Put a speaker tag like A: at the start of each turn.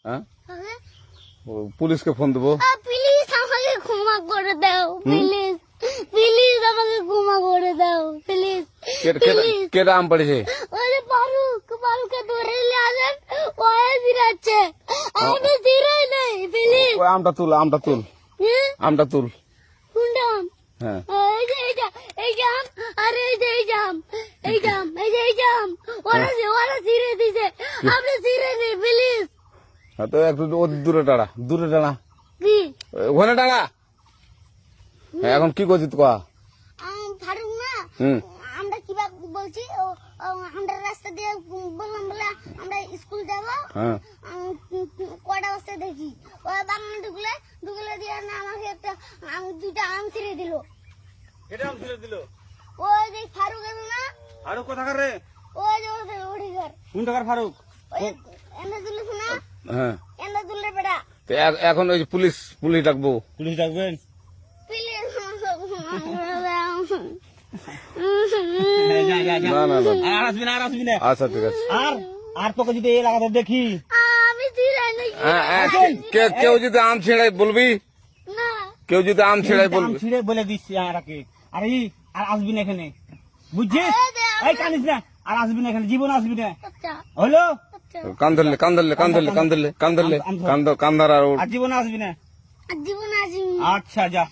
A: হ্যাঁ
B: কাকে?
A: পুলিশকে ফোন দেবো।
B: প্লিজ আমাকে ক্ষমা করে দাও, প্লিজ প্লিজ আমাকে ক্ষমা করে দাও, প্লিজ প্লিজ।
A: কেটা আম পড়েছে?
B: ওরে ফারুককে ধরে নিয়ে আসেন, ও জিরাচ্ছে, আমি জিরাই নাই, প্লিজ।
A: ওই আমটা তুল, আমটা তুল, আমটা তুল।
B: কোনটা আম?
A: হ্যাঁ
B: এই যে এই যে আম, আর এই যে এই যে আম, এই যে আম, এই যে এই যে আম, ওরা জিরে দিছে, আপনি জিরে নেই, প্লিজ।
A: হ্যাঁ, তো একটু দূরে টাড়া, দূরে টাড়া,
B: কি
A: ওখানে টাড়া। হ্যাঁ, এখন কি করছিস কয়া?
B: ফারুক না,
A: হুম
B: আমরা কিভাবে বলছি, আমরা রাস্তা দিয়ে বললাম বলে আমরা স্কুল যাব,
A: হ্যাঁ
B: কটা বস্তা দেখি ওই বাগানে ঢুকলে দিয়ে না আমাকে একটা দুইটা আম ছিঁড়ে দিল।
C: এটা আম ছিঁড়ে দিল?
B: ওই যে ফারুক এলো না,
C: ফারুক কোথাকার রে?
B: ওই যে ওঠে ঘর,
C: কোন টাকার ফারুক?
B: ওই এনে তুলিস না,
A: হ্যাঁ।
B: এনে তুললে বেটা,
A: তো এখন ওই যে পুলিশ ডাকবো।
C: পুলিশ ডাকবেন?
B: প্লিজ
A: না না না,
C: আর আসবি না, আর আসবি না।
A: আচ্ছা ঠিক আছে।
C: আর তোকে যদি এই এলাকাতে দেখি,
B: আমি ছিঁড়াই নাকি
A: কেউ যদি আম ছিঁড়াই বলবি,
B: না,
A: কেউ যদি আম ছিঁড়াই
C: আম
A: বলবি।
C: ছিঁড়ে বলে দিচ্ছি আরাকে, আর আসবি না এখানে, বুঝছিস? এই কানিস না, আর আসবি না এখানে, জীবন আসবি না,
B: আচ্ছা
C: হলো?
B: আচ্ছা,
A: কান্দার আর
C: আর জীবন আসবি না।
B: জীবন আসি।
C: আচ্ছা যা।